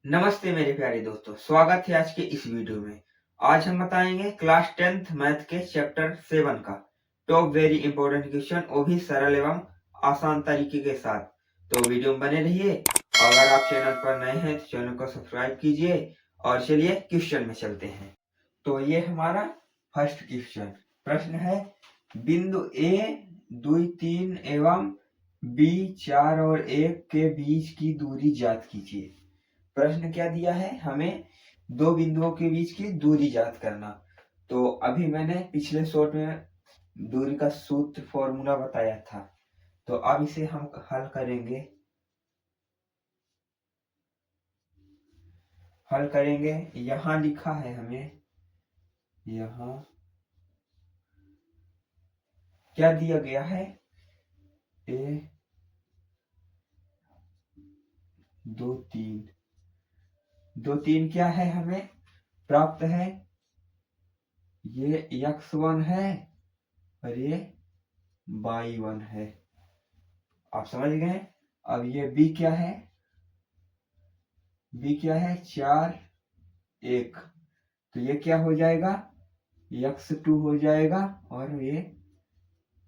नमस्ते मेरे प्यारे दोस्तों, स्वागत है आज के इस वीडियो में। आज हम बताएंगे क्लास 10th मैथ के चैप्टर 7 का टॉप वेरी इंपॉर्टेंट क्वेश्चन, वो भी सरल एवं आसान तरीके के साथ। तो वीडियो में बने रहिए और अगर आप चैनल पर नए हैं तो चैनल को सब्सक्राइब कीजिए और चलिए क्वेश्चन में चलते हैं। तो ये हमारा फर्स्ट क्वेश्चन प्रश्न है, बिंदु ए 2 3 एवं बी 4 और 1 के बीच की दूरी ज्ञात कीजिए। प्रश्न क्या दिया है, हमें दो बिंदुओं के बीच की दूरी ज्ञात करना। तो अभी मैंने पिछले शॉर्ट में दूरी का सूत्र फॉर्मूला बताया था, तो अब इसे हम हल करेंगे। यहाँ लिखा है हमें, यहाँ क्या दिया गया है, ए 2 3 क्या है, हमें प्राप्त है, ये x1 है और ये y1 है। आप समझ गए। अब ये b क्या है, b क्या है 4 1, तो ये क्या हो जाएगा, x2 हो जाएगा और ये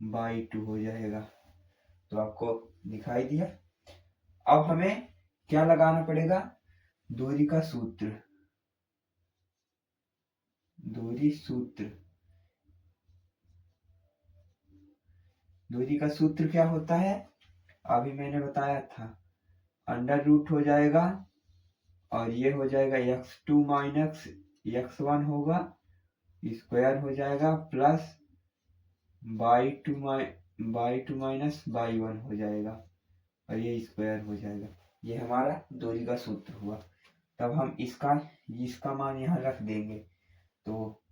y2 हो जाएगा। तो आपको दिखाई दिया। अब हमें क्या लगाना पड़ेगा, दूरी का सूत्र। दूरी का सूत्र क्या होता है, अभी मैंने बताया था, अंडर रूट हो जाएगा और ये हो जाएगा x2 माइनस x1 होगा, स्क्वायर हो जाएगा प्लस y2 माइनस y1 हो जाएगा और ये स्क्वायर हो जाएगा। ये हमारा दूरी का सूत्र हुआ। तब हम इसका मान यहाँ रख देंगे। तो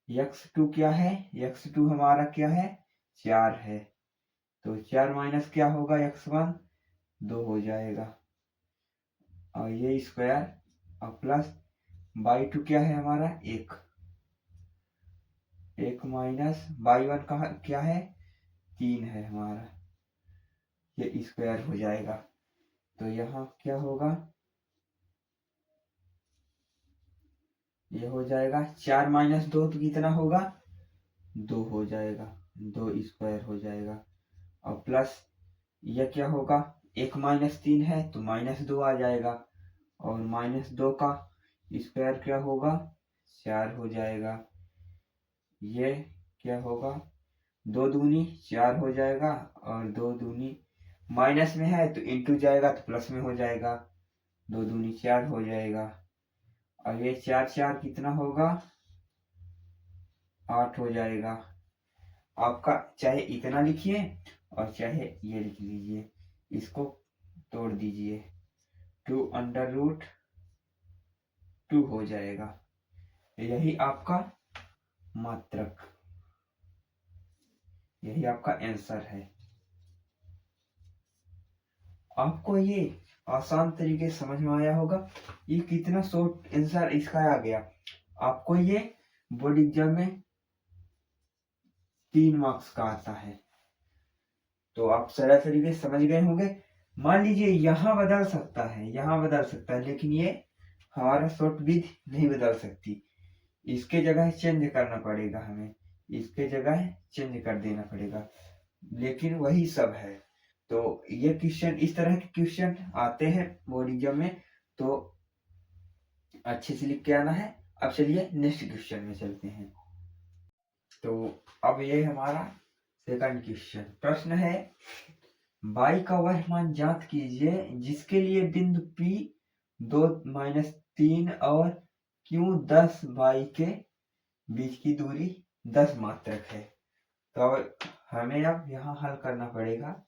x2 क्या है, x2 हमारा क्या है 4 है, तो 4 माइनस क्या होगा x1 2 हो जाएगा और ये स्क्वायर और प्लस y2 क्या है हमारा 1 माइनस y1 का क्या है 3 है हमारा, ये स्क्वायर हो जाएगा। तो यहाँ क्या होगा, ये हो जाएगा 4 माइनस 2 तो कितना होगा 2 हो जाएगा, 2 स्क्वायर हो जाएगा और प्लस यह क्या होगा 1 माइनस 3 है तो माइनस 2 आ जाएगा और माइनस 2 का स्क्वायर क्या होगा 4 हो जाएगा। ये क्या होगा 2 दूनी 4 हो जाएगा और 2 दूनी माइनस में है तो इंटू जाएगा तो प्लस में हो जाएगा, 2 दूनी 4 हो जाएगा और ये 4 4 कितना होगा 8 हो जाएगा। आपका चाहे इतना लिखिए और चाहे ये लिख लीजिए, इसको तोड़ दीजिए, 2 अंडर रूट 2 हो जाएगा। यही आपका मात्रक, यही आपका आंसर है। आपको ये आसान तरीके से समझ में आया होगा। ये कितना शॉर्ट आंसर इसका आ गया। आपको ये बोर्ड एग्जाम में 3 मार्क्स का आता है, तो आप सरल तरीके से समझ गए होंगे। मान लीजिए यहाँ बदल सकता है, यहाँ बदल सकता है, लेकिन ये हमारा शॉर्ट विध नहीं बदल सकती। इसके जगह चेंज करना पड़ेगा, हमें इसके जगह चेंज कर देना पड़ेगा, लेकिन वही सब है। तो ये क्वेश्चन, इस तरह के क्वेश्चन आते हैं बोर्ड एग्जाम में, तो अच्छे से लिख के आना है। अब चलिए नेक्स्ट क्वेश्चन में चलते हैं। तो अब ये हमारा सेकंड क्वेश्चन प्रश्न है, y का वह मान ज्ञात कीजिए जिसके लिए बिंदु P 2 माइनस 3 और Q 10 y के बीच की दूरी 10 मात्रक है। तो हमें अब यहाँ हल करना पड़ेगा।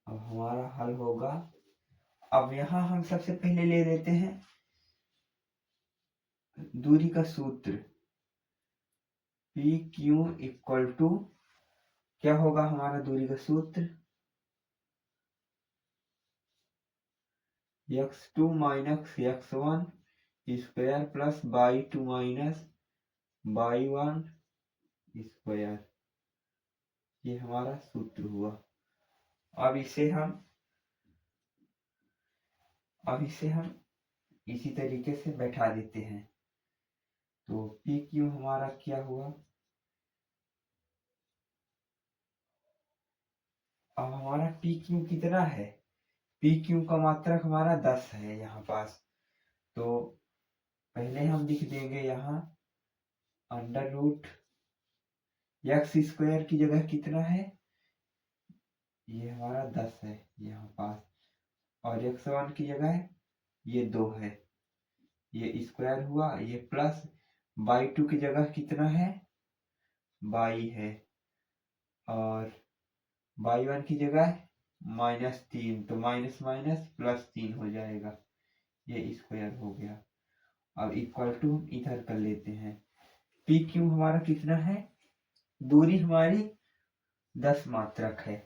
अब हमारा हल होगा, अब यहाँ हम सबसे पहले ले लेते हैं दूरी का सूत्र, पी क्यू इक्वल टू क्या होगा हमारा दूरी का सूत्र, x2 minus x1 square plus y2 minus y1 square, ये हमारा सूत्र हुआ। अब इसे हम अब इसे हम इसी तरीके से बैठा देते हैं। तो पी क्यू हमारा क्या हुआ, अब हमारा पी क्यू कितना है, पी क्यू का मात्रक हमारा 10 है यहाँ पास। तो पहले हम लिख देंगे यहाँ अंडर रूट एक्स स्क्वायर की जगह कितना है, ये हमारा 10 है यहाँ पास, और x1 की जगह ये 2 है, ये स्क्वायर हुआ, ये प्लस y2 की जगह कितना है, y है, और y1 की जगह -3, तो माइनस माइनस +3 हो जाएगा, ये स्क्वायर हो गया। अब इक्वल टू इधर कर लेते हैं, पी क्यू हमारा कितना है, दूरी हमारी 10 मात्रक है,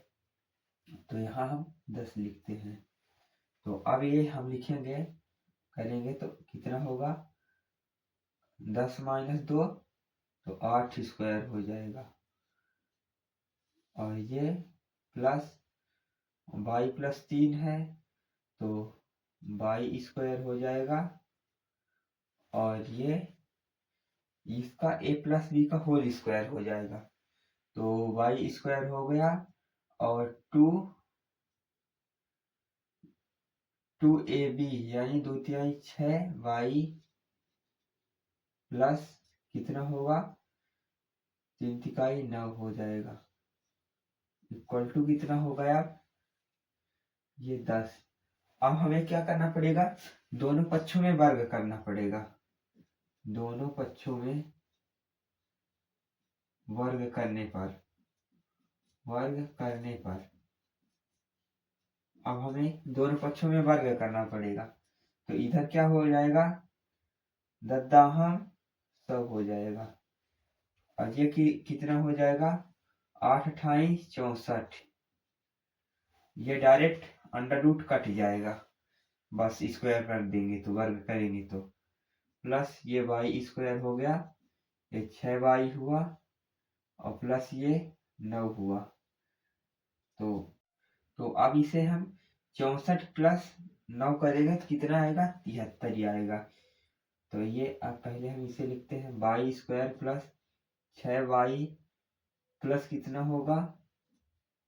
तो यहाँ हम 10 लिखते हैं। तो अब ये हम लिखेंगे, करेंगे तो कितना होगा, 10 - 2 तो 8 स्क्वायर हो जाएगा, और ये प्लस y +3 है तो y स्क्वायर हो जाएगा, और ये इसका a + b का होल स्क्वायर हो जाएगा, तो y स्क्वायर हो गया, और 2ab यानी 2 × 6y प्लस कितना होगा, 3 × 9 हो जाएगा, इक्वल टू कितना हो गया, ये 10। अब हमें क्या करना पड़ेगा, दोनों पक्षों में वर्ग करना पड़ेगा, दोनों पक्षों में वर्ग करने पर अब हमें दोनों पक्षों में वर्ग करना पड़ेगा, तो इधर क्या हो जाएगा, 10 सब हो जाएगा, और ये कितना हो जाएगा, 8 × 28 = 64, ये डायरेक्ट अंडर रूट कट जाएगा, बस स्क्वायर कर देंगे तो, वर्ग करेंगे तो, प्लस ये y स्क्वायर हो गया, ये 6y हुआ, और प्लस ये 9 हुआ, तो अब इसे हम 64 + 9 करेंगे तो कितना आएगा, 73 ही आएगा। तो ये अब पहले हम इसे लिखते हैं, y square plus 6y plus कितना होगा,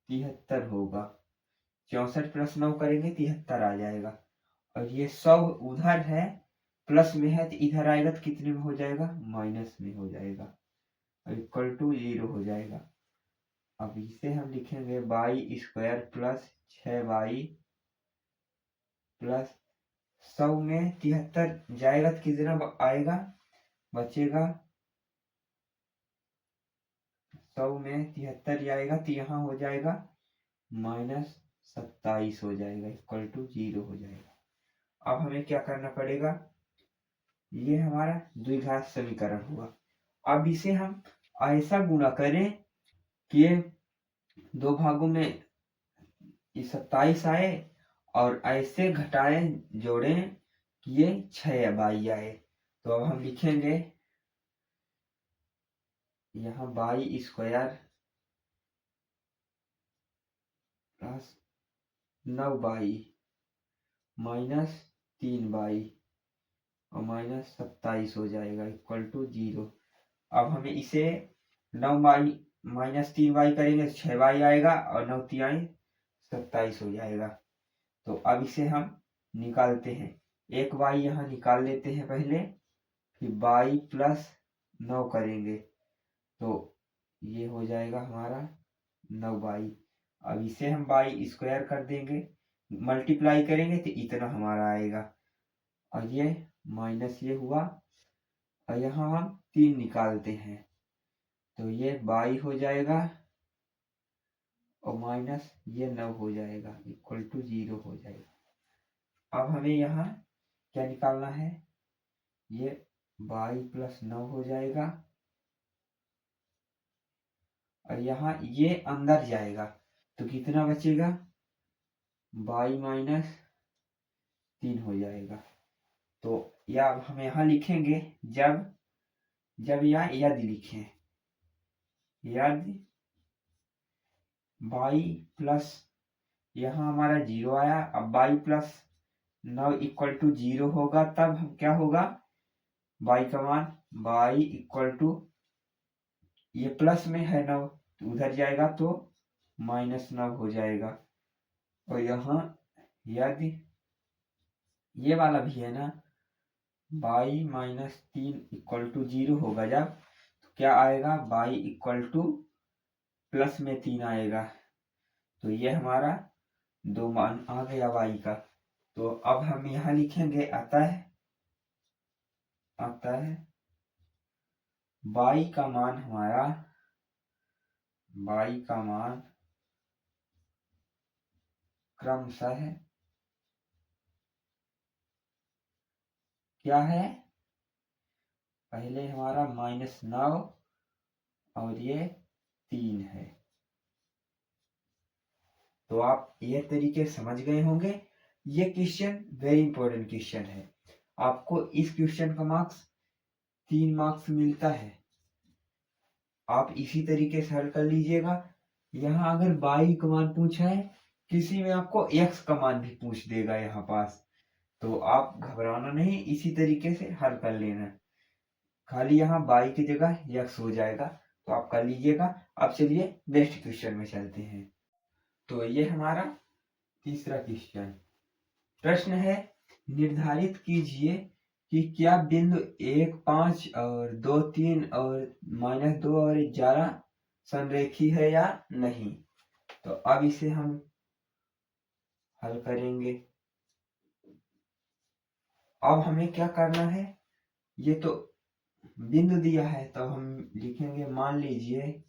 73 होगा, 64 + 9 करेंगे 73 आ जाएगा, और ये 100 उधर है प्लस में है, तो इधर आएगा तो कितने में हो जाएगा, माइनस में हो जाएगा, इक्वल टू 0 हो जाएगा। अब इसे हम लिखेंगे y square plus 6y plus 100 में 73 जाएगा तो कितना आएगा, बचेगा, 100 में 73 जाएगा तो यहाँ हो जाएगा -27 हो जाएगा, इक्वल टू 0 हो जाएगा। अब हमें क्या करना पड़ेगा, ये हमारा द्विघात समीकरण हुआ। अब इसे हम ऐसा गुणा करें कि ये दो भागों में 27 आए, और ऐसे घटाएं जोड़ें कि ये 6y आए। तो अब हम लिखेंगे यहाँ y square plus 9y minus 3y और -27 हो जाएगा, इक्वल टू 0। अब हमें इसे 9y माइनस 3y करेंगे तो 6y आएगा, और 9 × 3 = 27 हो जाएगा। तो अब इसे हम निकालते हैं, एक y यहाँ निकाल लेते हैं पहले, फिर y + 9 करेंगे तो ये हो जाएगा हमारा 9y। अब इसे हम y स्क्वायर कर देंगे, मल्टीप्लाई करेंगे तो इतना हमारा आएगा, और ये माइनस ये हुआ, और यहाँ हम 3 निकालते हैं तो ये y हो जाएगा, और माइनस ये 9 हो जाएगा, इक्वल टू 0 हो जाएगा। अब हमें यहाँ क्या निकालना है, ये y + 9 हो जाएगा, और यहाँ ये अंदर जाएगा तो कितना बचेगा, y - 3 हो जाएगा। तो या हम यहाँ लिखेंगे, जब या यदि लिखें, यदि y प्लस यहाँ हमारा 0 आया, अब y + 9 इक्वल टू 0 होगा तब हम क्या होगा, y का मान y इक्वल टू, ये प्लस में है 9 तो उधर जाएगा तो -9 हो जाएगा। और यहाँ यदि ये वाला भी है ना, y -3 इक्वल टू 0 होगा जब, तो क्या आएगा, y इक्वल टू प्लस में 3 आएगा। तो ये हमारा दो मान आ गया y का। तो अब हम यहाँ लिखेंगे अतः y का मान हमारा, y का मान क्रमशः क्या है, पहले हमारा -9 और ये 3 है। तो आप ये तरीके समझ गए होंगे। ये क्वेश्चन वेरी इंपॉर्टेंट क्वेश्चन है। आपको इस क्वेश्चन का मार्क्स 3 मार्क्स मिलता है। आप इसी तरीके से हल कर लीजिएगा। यहाँ अगर y का मान पूछा है, किसी में आपको x का मान भी पूछ देगा यहाँ पास, तो आप घबराना नहीं, इसी तरीके से हल कर लेना। खाली यहाँ y की जगह x हो जाएगा, तो आप कर लीजिएगा। अब चलिए नेक्स्ट क्वेश्चन में चलते हैं। तो ये हमारा तीसरा क्वेश्चन प्रश्न है, निर्धारित कीजिए कि क्या बिंदु 1, 5 और 2, 3 और -2 और 11 संरेखी है या नहीं। तो अब इसे हम हल करेंगे। अब हमें क्या करना है, ये तो बिंदु दिया है तो हम लिखेंगे, मान लीजिए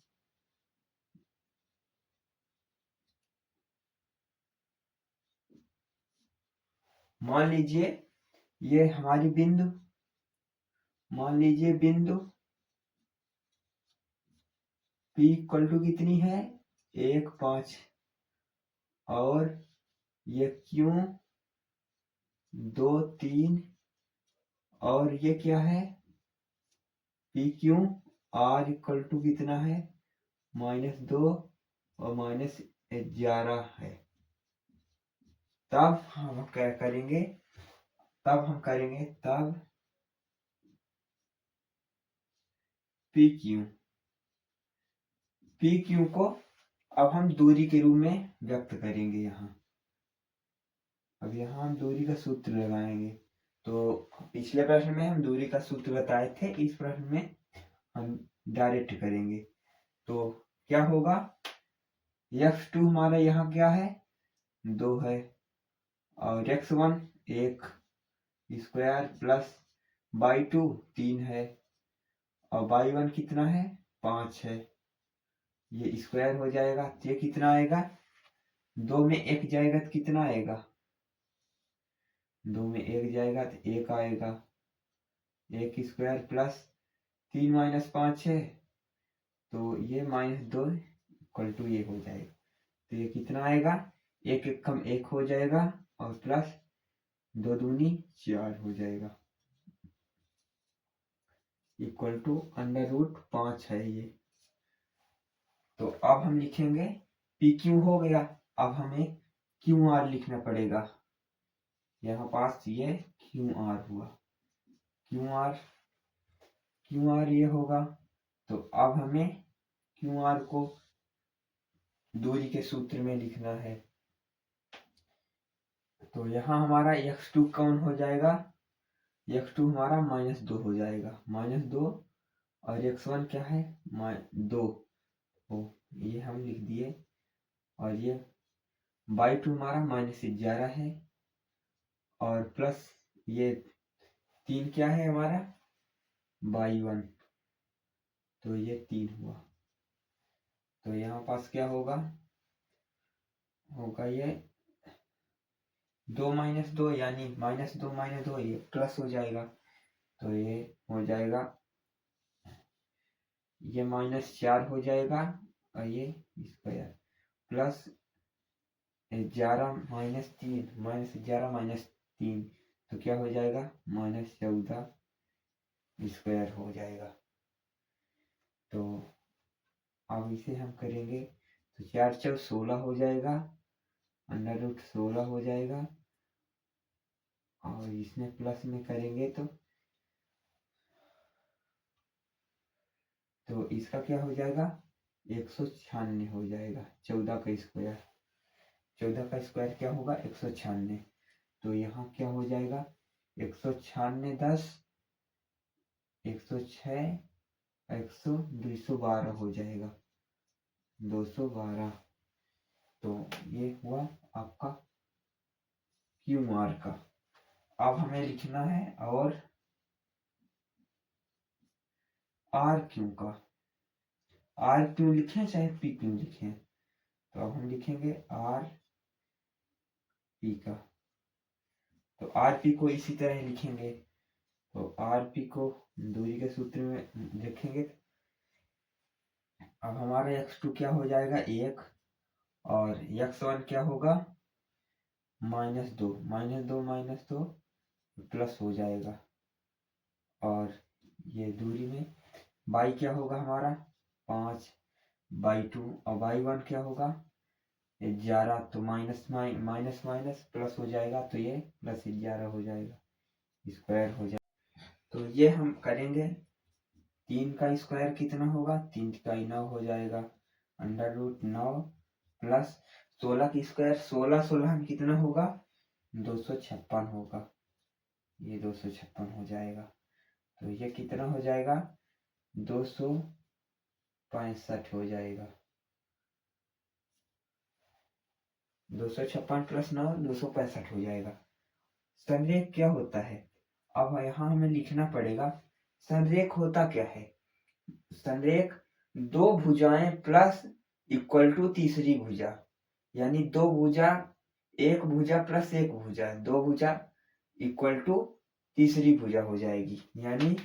ये हमारी बिंदु, मान लीजिए बिंदु P इक्वल टू कितनी है, 1, 5 और ये Q 2, 3 और ये क्या है, PQ R इक्वल टू कितना है, -2 और -11 है। तब हम क्या करेंगे, तब PQ को अब हम दूरी के रूप में व्यक्त करेंगे यहाँ। अब यहाँ हम दूरी का सूत्र लगाएंगे। तो पिछले प्रश्न में हम दूरी का सूत्र बताए थे, इस प्रश्न में हम डायरेक्ट करेंगे। तो क्या होगा, x2 हमारा यहाँ क्या है, 2 है, और x1 1 स्क्वायर प्लस y2 3 है, और y1 कितना है, 5 है। ये स्क्वायर हो जाएगा तो ये कितना आएगा, 2 में 1 जाएगा तो कितना आएगा, 2 में 1 जाएगा तो 1 आएगा। 1 स्क्वायर प्लस 3 - 5 है, तो ये -2 इक्वल टू ये हो जाएगा। तो ये कितना आएगा, 1 1 कम 1 हो जाएगा और प्लस 2 दूनी 4 हो जाएगा, इक्वल टू √5 है ये। तो अब हम लिखेंगे PQ हो गया। अब हमें QR लिखना पड़ेगा। यहाँ पास ये QR हुआ, QR ये होगा। तो अब हमें QR को दूरी के सूत्र में लिखना है। तो यहाँ हमारा x2 कौन हो जाएगा, x2 हमारा -2 हो जाएगा, -2 और x1 क्या है, 2 हो, ये हम लिख दिए। और ये y2 हमारा -11 है और प्लस ये 3 क्या है हमारा, y1, तो ये 3 हुआ। तो यहाँ पास क्या होगा, ये 2 - 2 यानी -2 ये प्लस हो जाएगा। तो ये हो जाएगा, ये -4 हो जाएगा और ये स्क्वायर प्लस 11 - 3 -11 - 3, तो क्या हो जाएगा, -14 स्क्वायर हो जाएगा। तो अब इसे हम करेंगे तो 4 × 16 हो जाएगा, √16 हो जाएगा और इसमें प्लस में करेंगे तो इसका क्या हो जाएगा, 196 हो जाएगा। 14 का स्क्वायर, 14 का स्क्वायर क्या होगा, 196। तो यहाँ क्या हो जाएगा, 196 10, 106, 212 हो जाएगा, 212। तो ये हुआ आपका क्यू आर का। अब हमें लिखना है और आर क्यू का। आर क्यू लिखें चाहे पी क्यू लिखें, तो अब हम लिखेंगे आर पी का। तो आर पी को इसी तरह लिखेंगे। तो आर पी को दूरी के सूत्र में लिखेंगे। अब हमारा x2 क्या हो जाएगा, 1, और x1 क्या होगा, -2, -2 प्लस हो जाएगा। और ये दूरी में y क्या होगा हमारा, 5/2, और y1 क्या होगा, 11। तो माइनस माइनस प्लस हो जाएगा, तो ये +11 हो जाएगा, स्क्वायर हो जाएगा। तो ये हम करेंगे। 3 का स्क्वायर कितना होगा, 3 का 9 हो जाएगा, √9 प्लस 16 की स्क्वायर, 16 कितना होगा, 256 होगा। ये 256 हो जाएगा। तो ये कितना हो जाएगा, 265 हो जाएगा। 256 + 9 265 हो जाएगा। संरेख क्या होता है, अब यहाँ हमें लिखना पड़ेगा संरेख होता क्या है। संरेख दो भुजाएं प्लस इक्वल टू तीसरी भुजा, यानी दो भुजा, एक भुजा प्लस एक भुजा, दो भुजा इक्वल टू तीसरी भुजा हो जाएगी। यानी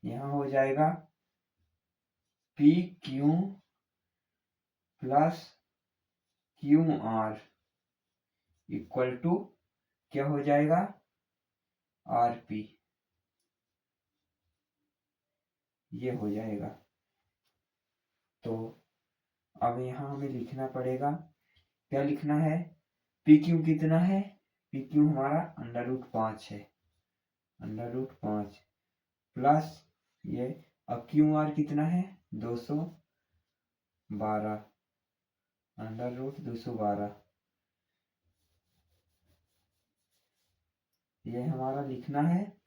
यहाँ हो जाएगा P Q plus Q R equal to क्या हो जाएगा, आर पी। ये हो जाएगा। तो अब यहाँ हमें लिखना पड़ेगा, क्या लिखना है, पी क्यू कितना है, पी क्यू हमारा √5 है, √5 प्लस ये, अब क्यू आर कितना है, 212, √212। ये हमारा लिखना है।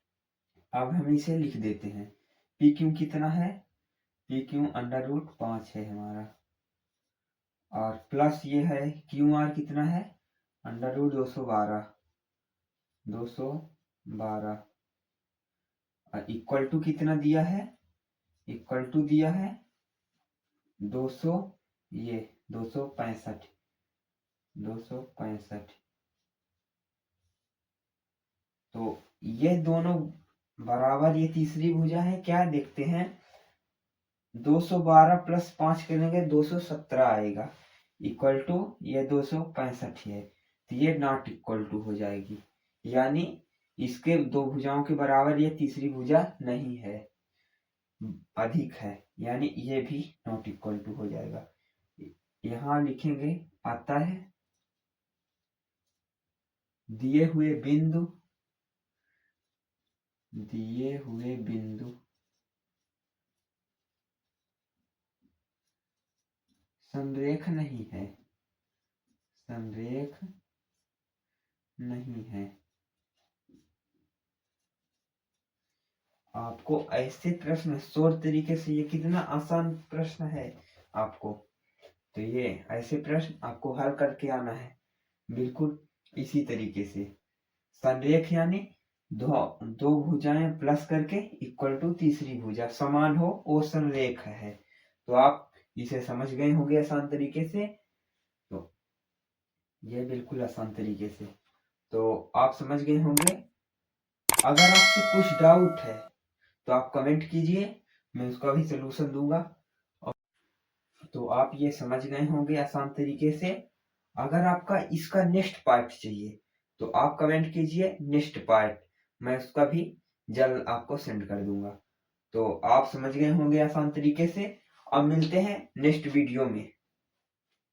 अब हम इसे लिख देते हैं, पी क्यू कितना है, पी क्यू √5 है हमारा, और प्लस ये है क्यू आर कितना है, √212, 212, और इक्वल टू कितना दिया है, इक्वल टू दिया है 200, ये 265, 265। तो ये दोनों बराबर, ये तीसरी भुजा है, क्या देखते हैं, 212 + 5 करेंगे 217 आएगा, इक्वल टू ये 265 है, तो ये नॉट इक्वल टू हो जाएगी। यानी इसके दो भुजाओं के बराबर ये तीसरी भुजा नहीं है, अधिक है, यानी ये भी नॉट इक्वल टू हो जाएगा। यहाँ लिखेंगे, आता है दिए हुए बिंदु संरेख नहीं है, संरेख नहीं है। आपको ऐसे प्रश्न शॉर्ट तरीके से, ये कितना आसान प्रश्न है आपको, तो ये ऐसे प्रश्न आपको हल करके आना है, बिल्कुल इसी तरीके से। संरेख यानी दो भुजाएं प्लस करके इक्वल टू तीसरी भुजा समान हो, वो संरेख है। तो आप इसे समझ गए होंगे आसान तरीके से। तो ये बिल्कुल आसान तरीके से तो आप समझ गए होंगे। अगर आपसे कुछ डाउट है तो आप कमेंट कीजिए, मैं उसका भी सलूशन दूंगा। तो आप ये समझ गए होंगे आसान तरीके से। अगर आपका इसका नेक्स्ट पार्ट चाहिए तो आप कमेंट कीजिए नेक्स्ट पार्ट, मैं उसका भी जल्द आपको सेंड कर दूंगा। तो आप समझ गए होंगे आसान तरीके से। अब मिलते हैं नेक्स्ट वीडियो में।